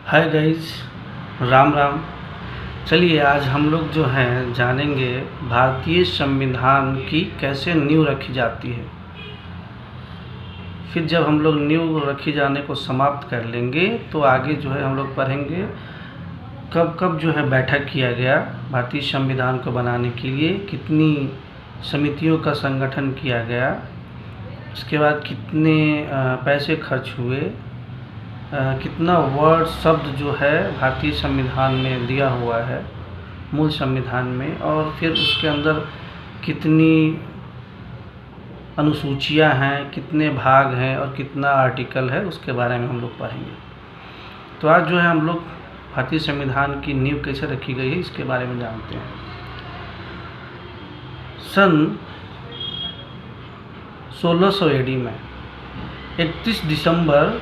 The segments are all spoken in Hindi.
Hi guys, Ram Ram. चलिए आज हम लोग जो हैं जानेंगे भारतीय संविधान की कैसे नींव रखी जाती है। फिर जब हम लोग नींव रखी जाने को समाप्त कर लेंगे तो आगे जो है हम लोग पढ़ेंगे कब कब जो है बैठक किया गया भारतीय संविधान को बनाने के लिए, कितनी समितियों का संगठन किया गया, उसके बाद कितने पैसे खर्च हुए, कितना वर्ड शब्द जो है भारतीय संविधान में दिया हुआ है मूल संविधान में, और फिर उसके अंदर कितनी अनुसूचियां हैं, कितने भाग हैं और कितना आर्टिकल है, उसके बारे में हम लोग पढ़ेंगे। तो आज जो है हम लोग भारतीय संविधान की नींव कैसे रखी गई है इसके बारे में जानते हैं। सन 1600 एडी में 31 दिसंबर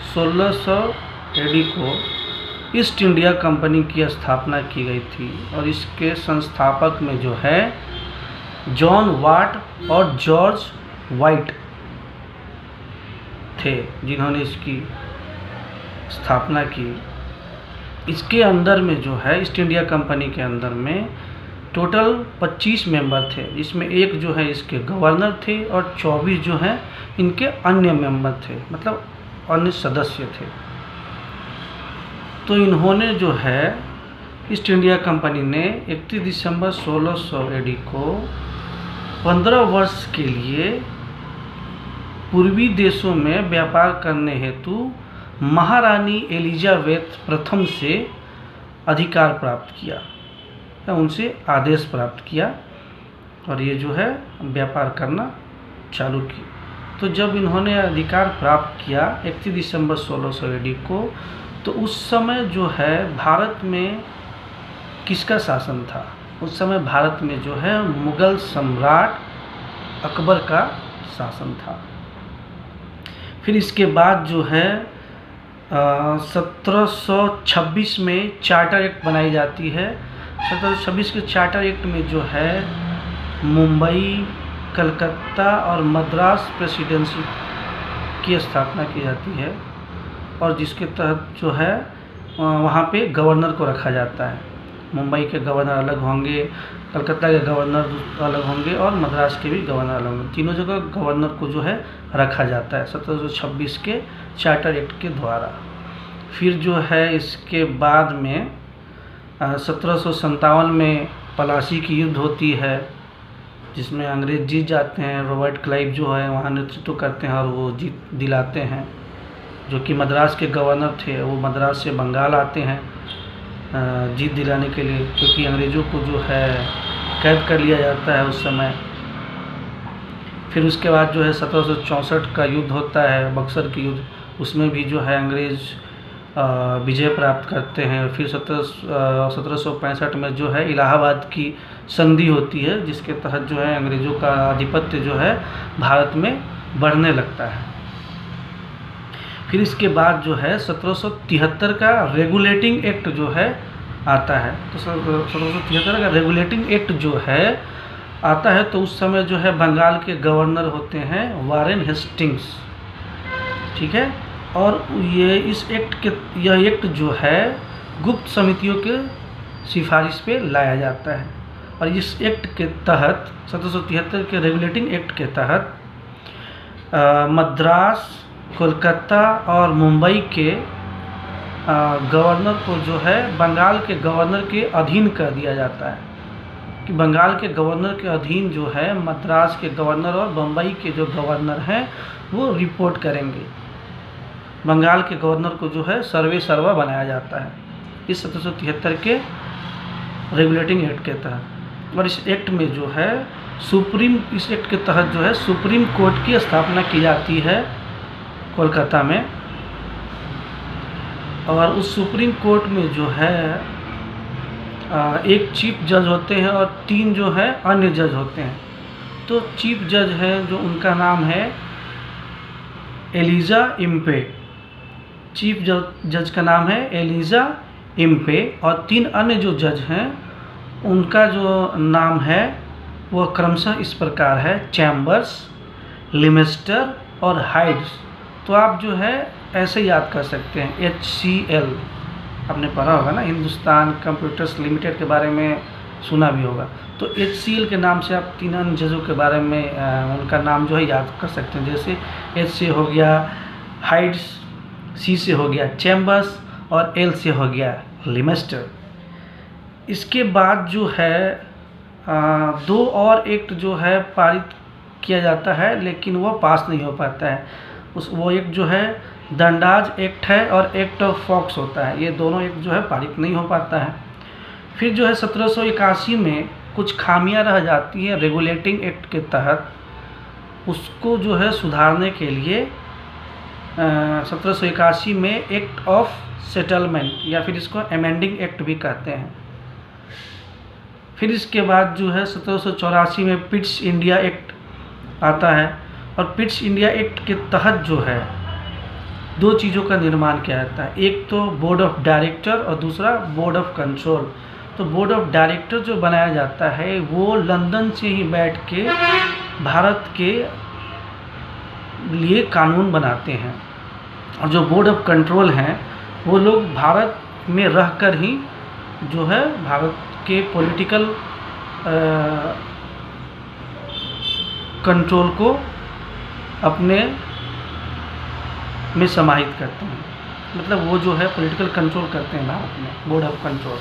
1600 एडी को ईस्ट इंडिया कंपनी की स्थापना की गई थी और इसके संस्थापक में जो है जॉन वाट और जॉर्ज वाइट थे जिन्होंने इसकी स्थापना की। इसके अंदर में जो है ईस्ट इंडिया कंपनी के अंदर में टोटल 25 मेंबर थे, जिसमें एक जो है इसके गवर्नर थे और 24 जो हैं इनके अन्य मेंबर थे, मतलब अन्य सदस्य थे। तो इन्होंने जो है ईस्ट इंडिया कंपनी ने 31 दिसंबर 1600 एडी को 15 वर्ष के लिए पूर्वी देशों में व्यापार करने हेतु महारानी एलिजाबेथ प्रथम से अधिकार प्राप्त किया, उनसे आदेश प्राप्त किया और ये जो है व्यापार करना चालू की। तो जब इन्होंने अधिकार प्राप्त किया 31 दिसंबर 1600 एडी को, तो उस समय जो है भारत में किसका शासन था? उस समय भारत में जो है मुगल सम्राट अकबर का शासन था। फिर इसके बाद जो है 1726 में चार्टर एक्ट बनाई जाती है। 1726 के चार्टर एक्ट में जो है मुंबई, कलकत्ता और मद्रास प्रेसिडेंसी की स्थापना की जाती है और जिसके तहत जो है वहाँ पे गवर्नर को रखा जाता है। मुंबई के गवर्नर अलग होंगे, कलकत्ता के गवर्नर अलग होंगे और मद्रास के भी गवर्नर अलग होंगे। तीनों जगह गवर्नर को जो है रखा जाता है 1726 के चार्टर एक्ट के द्वारा। फिर जो है इसके बाद में 1757 में पलासी की युद्ध होती है, जिसमें अंग्रेज जीत जाते हैं। रॉबर्ट क्लाइव जो है वहाँ नेतृत्व करते हैं और वो जीत दिलाते हैं। जो कि मद्रास के गवर्नर थे वो मद्रास से बंगाल आते हैं जीत दिलाने के लिए, क्योंकि अंग्रेज़ों को जो है कैद कर लिया जाता है उस समय। फिर उसके बाद जो है 1764 का युद्ध होता है, बक्सर की युद्ध, उसमें भी जो है अंग्रेज़ विजय प्राप्त करते हैं। फिर 1765 में जो है इलाहाबाद की संधि होती है, जिसके तहत जो है अंग्रेज़ों का आधिपत्य जो है भारत में बढ़ने लगता है। फिर इसके बाद जो है 1773 का रेगुलेटिंग एक्ट जो है आता है। तो 1773 का रेगुलेटिंग एक्ट जो है आता है, तो उस समय जो है बंगाल के गवर्नर होते हैं वारेन हेस्टिंग्स, ठीक है। और यह एक्ट जो है गुप्त समितियों के सिफारिश पे लाया जाता है और इस एक्ट के तहत 1773 के रेगुलेटिंग एक्ट के तहत मद्रास, कोलकाता और मुंबई के गवर्नर को जो है बंगाल के गवर्नर के अधीन कर दिया जाता है, कि बंगाल के गवर्नर के अधीन जो है मद्रास के गवर्नर और बम्बई के जो गवर्नर हैं वो रिपोर्ट करेंगे। बंगाल के गवर्नर को जो है सर्वे सर्वा बनाया जाता है इस 1773 के रेगुलेटिंग एक्ट के तहत। और इस एक्ट में जो है इस एक्ट के तहत जो है सुप्रीम कोर्ट की स्थापना की जाती है कोलकाता में, और उस सुप्रीम कोर्ट में जो है एक चीफ जज होते हैं और 3 जो है अन्य जज होते हैं। तो चीफ जज है जो उनका नाम है एलिजा इम्पे, चीफ जज का नाम है एलिजा इम्पे, और 3 अन्य जो जज हैं उनका जो नाम है वो क्रमशः इस प्रकार है: चैम्बर्स, लिमेस्टर और हाइड्स। तो आप जो है ऐसे याद कर सकते हैं HCL, आपने पढ़ा होगा ना, हिंदुस्तान कंप्यूटर्स लिमिटेड के बारे में सुना भी होगा। तो HCL के नाम से आप 3 अन्य चीज़ों के बारे में उनका नाम जो है याद कर सकते हैं। जैसे H से हो गया हाइड्स, C से हो गया चैम्बर्स और L से हो गया लिमेस्टर। इसके बाद जो है 2 और एक्ट जो है पारित किया जाता है, लेकिन वो पास नहीं हो पाता है। वो एक जो है दंडाज एक्ट है और एक्ट ऑफ फॉक्स होता है, ये दोनों एक्ट जो है पारित नहीं हो पाता है। फिर जो है 1781 में कुछ खामियां रह जाती हैं रेगुलेटिंग एक्ट के तहत, उसको जो है सुधारने के लिए 1781 में एक्ट ऑफ सेटलमेंट या फिर इसको अमेंडिंग एक्ट भी कहते हैं। फिर इसके बाद जो है 1784 में पिट्स इंडिया एक्ट आता है, और पिट्स इंडिया एक्ट के तहत जो है 2 चीज़ों का निर्माण किया जाता है, एक तो बोर्ड ऑफ डायरेक्टर और दूसरा बोर्ड ऑफ कंट्रोल। तो बोर्ड ऑफ डायरेक्टर जो बनाया जाता है वो लंदन से ही बैठ के भारत के लिए कानून बनाते हैं, और जो बोर्ड ऑफ कंट्रोल हैं वो लोग भारत में रहकर ही जो है भारत के पॉलिटिकल कंट्रोल को अपने में समाहित करते हैं। मतलब वो जो है पॉलिटिकल कंट्रोल करते हैं भारत में, बोर्ड ऑफ कंट्रोल।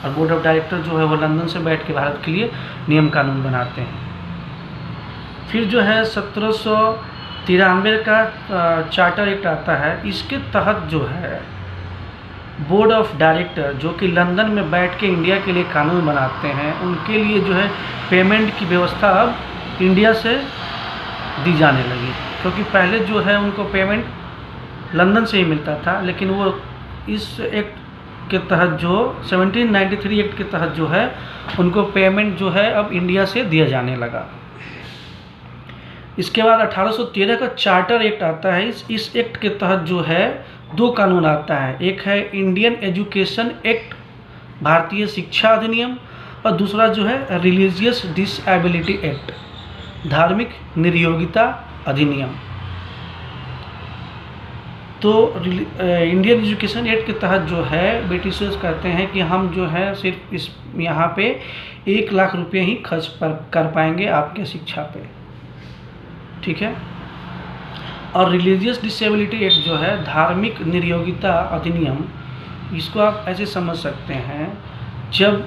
और बोर्ड ऑफ डायरेक्टर जो है वो लंदन से बैठ के भारत के लिए नियम कानून बनाते हैं। फिर जो है 1793 का चार्टर एक्ट आता है, इसके तहत जो है बोर्ड ऑफ डायरेक्टर जो कि लंदन में बैठ के इंडिया के लिए कानून बनाते हैं, उनके लिए जो है पेमेंट की व्यवस्था अब इंडिया से दी जाने लगी, क्योंकि पहले जो है उनको पेमेंट लंदन से ही मिलता था, लेकिन वो इस एक्ट के तहत जो 1793 एक्ट के तहत जो है उनको पेमेंट जो है अब इंडिया से दिया जाने लगा। इसके बाद 1813 का चार्टर एक्ट आता है। इस एक्ट के तहत जो है 2 कानून आता है, एक है इंडियन एजुकेशन एक्ट, भारतीय शिक्षा अधिनियम, और दूसरा जो है रिलीजियस डिसएबिलिटी एक्ट, धार्मिक निर्योग्यता अधिनियम। तो इंडियन एजुकेशन एक्ट के तहत जो है ब्रिटिशर्स कहते हैं कि हम जो है सिर्फ इस यहाँ पे 1 लाख रुपये ही खर्च कर पाएंगे आपके शिक्षा पे, ठीक है। और रिलीजियस डिसेबिलिटी एक्ट जो है धार्मिक निर्योग्यता अधिनियम, इसको आप ऐसे समझ सकते हैं, जब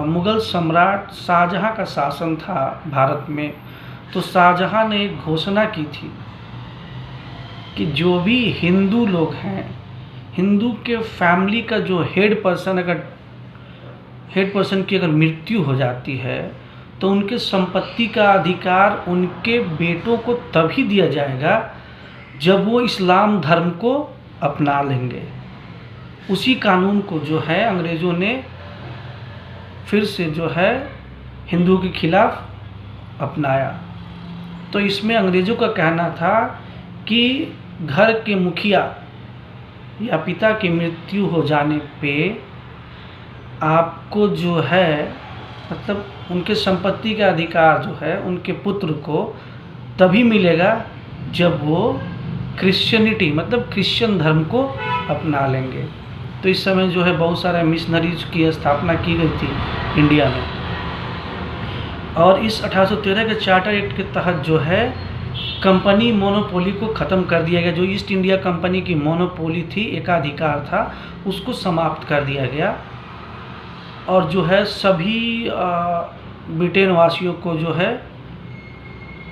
मुग़ल सम्राट शाहजहाँ का शासन था भारत में, तो शाहजहाँ ने एक घोषणा की थी कि जो भी हिंदू लोग हैं, हिंदू के फैमिली का जो हेड पर्सन की अगर मृत्यु हो जाती है तो उनके संपत्ति का अधिकार उनके बेटों को तभी दिया जाएगा जब वो इस्लाम धर्म को अपना लेंगे। उसी कानून को जो है अंग्रेज़ों ने फिर से जो है हिंदू के खिलाफ अपनाया। तो इसमें अंग्रेज़ों का कहना था कि घर के मुखिया या पिता की मृत्यु हो जाने पे आपको जो है मतलब उनके संपत्ति का अधिकार जो है उनके पुत्र को तभी मिलेगा जब वो क्रिश्चियनिटी मतलब क्रिश्चियन धर्म को अपना लेंगे। तो इस समय जो है बहुत सारे मिशनरीज की स्थापना की गई थी इंडिया में। और इस 1813 के चार्टर एक्ट के तहत जो है कंपनी मोनोपोली को ख़त्म कर दिया गया। जो ईस्ट इंडिया कंपनी की मोनोपोली थी, एकाधिकार था, उसको समाप्त कर दिया गया। और जो है सभी ब्रिटेन वासियों को जो है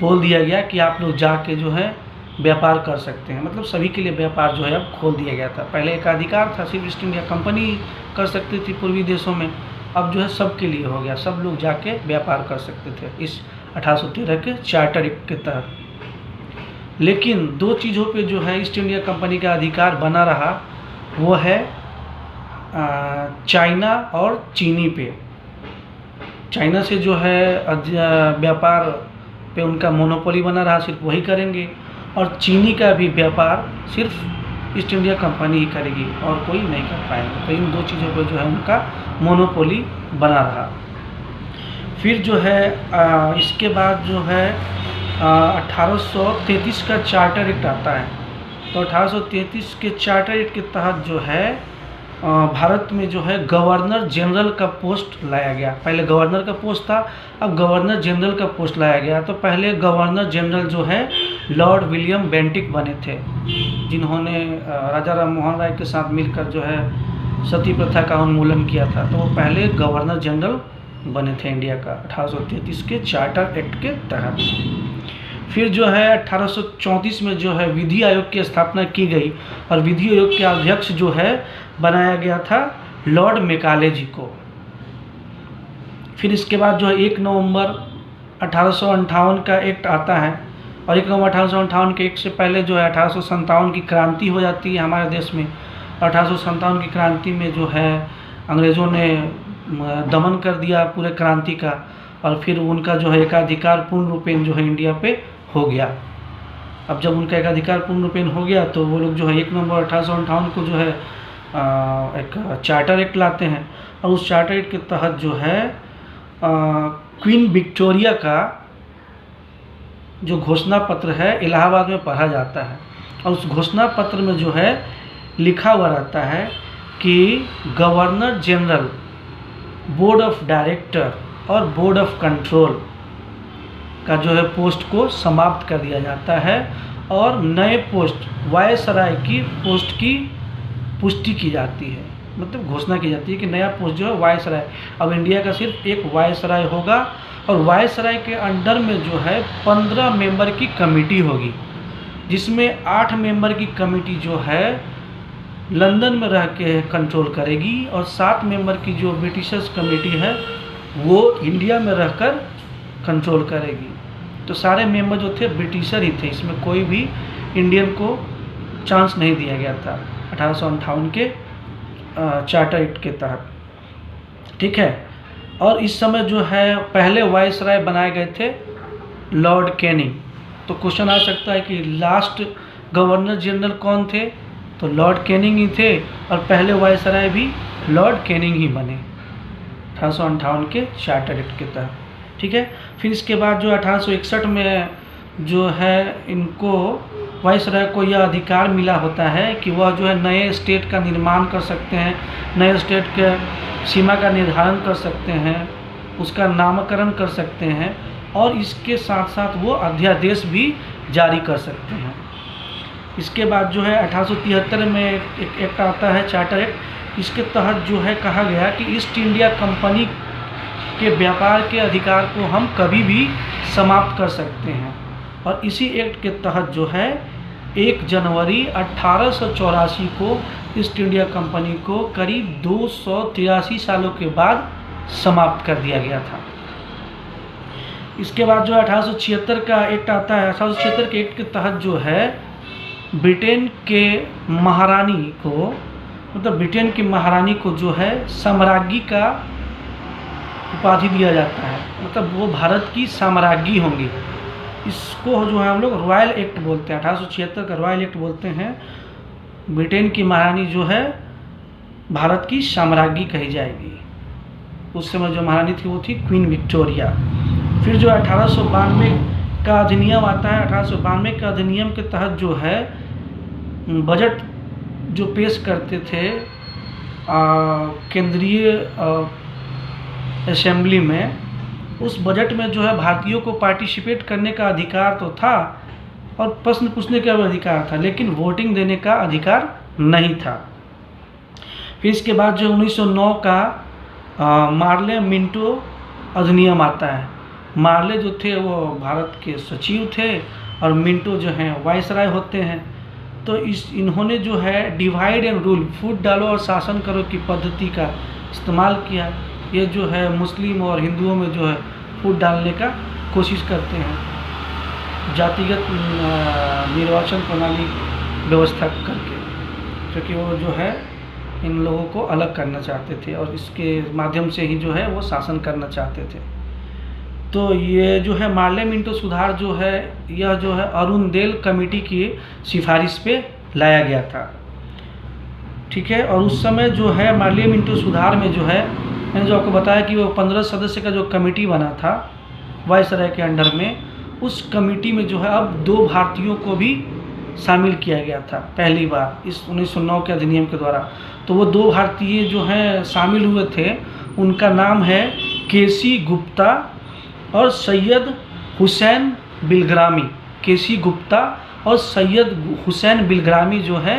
बोल दिया गया कि आप लोग जाके जो है व्यापार कर सकते हैं। मतलब सभी के लिए व्यापार जो है अब खोल दिया गया था। पहले एकाधिकार था, सिर्फ ईस्ट इंडिया कंपनी कर सकती थी पूर्वी देशों में, अब जो है सबके लिए हो गया, सब लोग जाके व्यापार कर सकते थे इस 1813 के चार्टर एक्ट के तहत। लेकिन 2 चीज़ों पे जो है ईस्ट इंडिया कंपनी का अधिकार बना रहा, वो है चाइना और चीनी पे। चाइना से जो है व्यापार पे उनका मोनोपोली बना रहा, सिर्फ वही करेंगे। और चीनी का भी व्यापार सिर्फ ईस्ट इंडिया कंपनी ही करेगी और कोई नहीं कर पाएंगे। तो इन 2 चीज़ों पे जो है उनका मोनोपोली बना रहा। फिर जो है इसके बाद जो है 1833 का चार्टर एक्ट आता है। तो 1833 के चार्टर एक्ट के तहत जो है भारत में जो है गवर्नर जनरल का पोस्ट लाया गया। पहले गवर्नर का पोस्ट था, अब गवर्नर जनरल का पोस्ट लाया गया। तो पहले गवर्नर जनरल जो है लॉर्ड विलियम बेंटिक बने थे, जिन्होंने राजा राम मोहन राय के साथ मिलकर जो है सती प्रथा का उन्मूलन किया था। तो वो पहले गवर्नर जनरल बने थे इंडिया का 1833 के चार्टर एक्ट के तहत। फिर जो है 1834 में जो है विधि आयोग की स्थापना की गई और विधि आयोग के अध्यक्ष जो है बनाया गया था लॉर्ड मेकाले जी को। फिर इसके बाद जो है 1 नवंबर 1858 का एक्ट आता है और 1 नवंबर 1858 के एक्ट से पहले जो है 1857 की क्रांति हो जाती है हमारे देश में। 1857 की क्रांति में जो है अंग्रेज़ों ने दमन कर दिया पूरे क्रांति का और फिर उनका जो है एकाधिकार पूर्ण रूपेण जो है इंडिया पे हो गया। अब जब उनका एकाधिकार पूर्ण रूपेण हो गया तो वो लोग जो है 1 नवंबर 1858 को जो है एक चार्टर एक्ट लाते हैं और उस चार्टर एक्ट के तहत जो है क्वीन विक्टोरिया का जो घोषणा पत्र है इलाहाबाद में पढ़ा जाता है और उस घोषणा पत्र में जो है लिखा हुआ रहता है कि governor general, board of director और बोर्ड ऑफ कंट्रोल का जो है पोस्ट को समाप्त कर दिया जाता है और नए पोस्ट वायसराय की पोस्ट की पुष्टि की जाती है। मतलब घोषणा की जाती है कि नया पोस्ट जो है वायसराय, अब इंडिया का सिर्फ एक वायसराय होगा और वायसराय के अंडर में जो है 15 मेंबर की कमेटी होगी, जिसमें 8 मेंबर की कमेटी जो है लंदन में रह के कंट्रोल करेगी और 7 मेंबर की जो ब्रिटिशर्स कमेटी है वो इंडिया में रहकर कंट्रोल करेगी। तो सारे मेंबर जो थे ब्रिटिशर ही थे, इसमें कोई भी इंडियन को चांस नहीं दिया गया था 1858 के चार्टर एक्ट के तहत। ठीक है, और इस समय जो है पहले वायसराय बनाए गए थे लॉर्ड कैनिंग। तो क्वेश्चन आ सकता है कि लास्ट गवर्नर जनरल कौन थे, तो लॉर्ड कैनिंग ही थे और पहले वायसराय भी लॉर्ड कैनिंग ही बने 1858 के चार्टर एक्ट के तहत। ठीक है, फिर इसके बाद जो 1861 में जो है इनको वायसराय को यह अधिकार मिला होता है कि वह जो है नए स्टेट का निर्माण कर सकते हैं, नए स्टेट के सीमा का निर्धारण कर सकते हैं, उसका नामकरण कर सकते हैं और इसके साथ साथ वो अध्यादेश भी जारी कर सकते हैं। इसके बाद जो है 1873 में एक एक्ट आता है चार्टर एक्ट। इसके तहत जो है कहा गया कि ईस्ट इंडिया कंपनी के व्यापार के अधिकार को हम कभी भी समाप्त कर सकते हैं और इसी एक्ट के तहत जो है 1 जनवरी 1884 को ईस्ट इंडिया कंपनी को करीब 283 सालों के बाद समाप्त कर दिया गया था। इसके बाद जो 1876 का एक्ट आता है। 1876 के एक्ट के तहत जो है ब्रिटेन के महारानी को, मतलब ब्रिटेन की महारानी को जो है साम्राज्ञी का उपाधि दिया जाता है, मतलब वो भारत की साम्राज्ञी होंगी। इसको जो है हम लोग रॉयल एक्ट बोलते हैं, 1876 का रॉयल एक्ट बोलते हैं। ब्रिटेन की महारानी जो है भारत की साम्राज्ञी कही जाएगी। उस समय जो महारानी थी वो थी क्वीन विक्टोरिया। फिर जो 1892 का अधिनियम आता है। 1892 के अधिनियम के तहत जो है बजट जो पेश करते थे केंद्रीय असेंबली में, उस बजट में जो है भारतीयों को पार्टिसिपेट करने का अधिकार तो था और प्रश्न पूछने का भी अधिकार था, लेकिन वोटिंग देने का अधिकार नहीं था। फिर इसके बाद जो 1909 का मार्ले मिंटो अधिनियम आता है। मार्ले जो थे वो भारत के सचिव थे और मिंटो जो हैं वायसराय होते हैं। तो इन्होंने जो है डिवाइड एंड रूल, फूट डालो और शासन करो की पद्धति का इस्तेमाल किया। ये जो है मुस्लिम और हिंदुओं में जो है फूट डालने का कोशिश करते हैं, जातिगत निर्वाचन प्रणाली व्यवस्था करके, क्योंकि वो जो है इन लोगों को अलग करना चाहते थे और इसके माध्यम से ही जो है वो शासन करना चाहते थे। तो ये जो है मार्ले मिंटो सुधार जो है, यह जो है अरुणदेल कमेटी की सिफारिश पे लाया गया था। ठीक है, और उस समय जो है मार्ले मिंटो सुधार में जो है, मैंने जो आपको बताया कि वो 15 सदस्य का जो कमेटी बना था वायसराय के अंडर में, उस कमेटी में जो है अब 2 भारतीयों को भी शामिल किया गया था पहली बार इस 1909 के अधिनियम के द्वारा। तो वो 2 भारतीय जो हैं शामिल हुए थे, उनका नाम है केसी गुप्ता और सैयद हुसैन बिलग्रामी। केसी गुप्ता और सैयद हुसैन बिलग्रामी जो है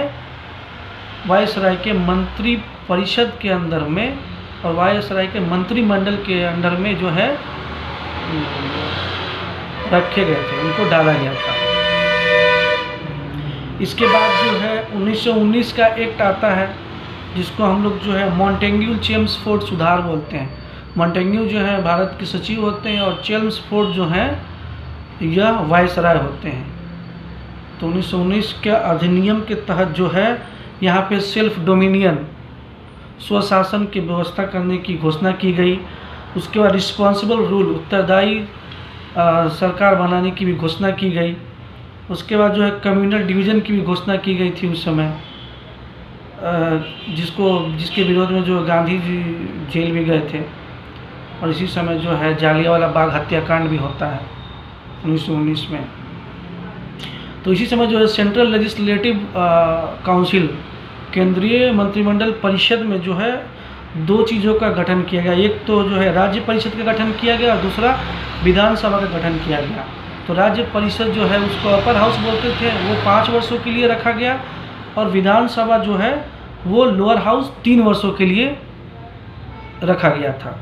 वायसराय के मंत्री परिषद के अंदर में और वायसराय के मंत्रिमंडल के अंडर में जो है रखे गए थे, उनको डाला गया था। इसके बाद जो है 1919 का एक्ट आता है, जिसको हम लोग जो है मॉन्टेग्यू चेम्सफोर्ड सुधार बोलते हैं। मॉन्टेग्यू जो है भारत के सचिव होते हैं और चेम्सफोर्ड जो हैं यह वायसराय होते हैं। तो 1919 के अधिनियम के तहत जो है यहाँ पे सेल्फ डोमिनियन, स्वशासन की व्यवस्था करने की घोषणा की गई। उसके बाद रिस्पॉन्सिबल रूल, उत्तरदायी सरकार बनाने की भी घोषणा की गई। उसके बाद जो है कम्युनल डिवीज़न की भी घोषणा की गई थी उस समय, जिसके विरोध में जो गांधी जी जेल भी गए थे। और इसी समय जो है जालियांवाला बाग हत्याकांड भी होता है 1919 में। तो इसी समय जो है सेंट्रल लेजिस्लेटिव काउंसिल, केंद्रीय मंत्रिमंडल परिषद में जो है 2 चीज़ों का गठन किया गया। एक तो जो है राज्य परिषद का गठन किया गया और दूसरा विधानसभा का गठन किया गया। तो राज्य परिषद जो है उसको अपर हाउस बोलते थे, वो 5 वर्षों के लिए रखा गया और विधानसभा जो है वो लोअर हाउस 3 वर्षों के लिए रखा गया था।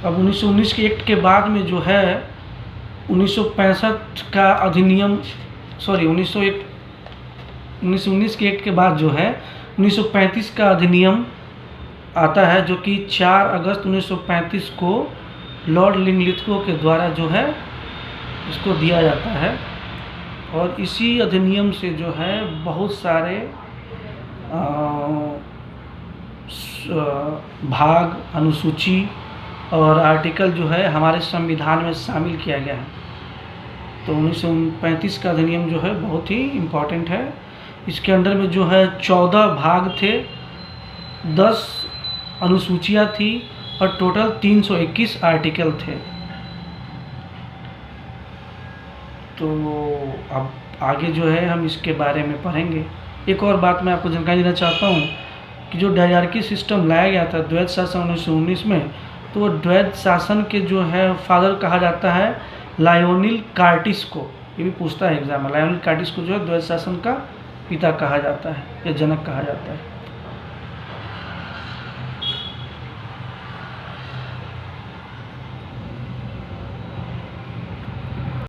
अब 1919 के एक्ट के बाद में जो है 1965 का अधिनियम, 1919 के एक्ट के बाद जो है 1935 का अधिनियम आता है, जो कि 4 अगस्त 1935 को लॉर्ड लिंगलिथगो के द्वारा जो है इसको दिया जाता है। और इसी अधिनियम से जो है बहुत सारे भाग, अनुसूची और आर्टिकल जो है हमारे संविधान में शामिल किया गया है। तो 1935 का अधिनियम जो है बहुत ही इम्पोर्टेंट है। इसके अंदर में जो है 14 भाग थे, 10 अनुसूचियाँ थी और टोटल 321 आर्टिकल थे। तो अब आगे जो है हम इसके बारे में पढ़ेंगे। एक और बात मैं आपको जानकारी देना चाहता हूँ कि जो डायरार्की सिस्टम लाया गया था द्वैध शासन 1919 में, तो वो द्वैध शासन के जो है फादर कहा जाता है लायोनिल कार्टिस को। ये भी पूछता है एग्जाम में, लायोनिल कार्टिस को जो है द्वैध शासन का पिता कहा जाता है या जनक कहा जाता है।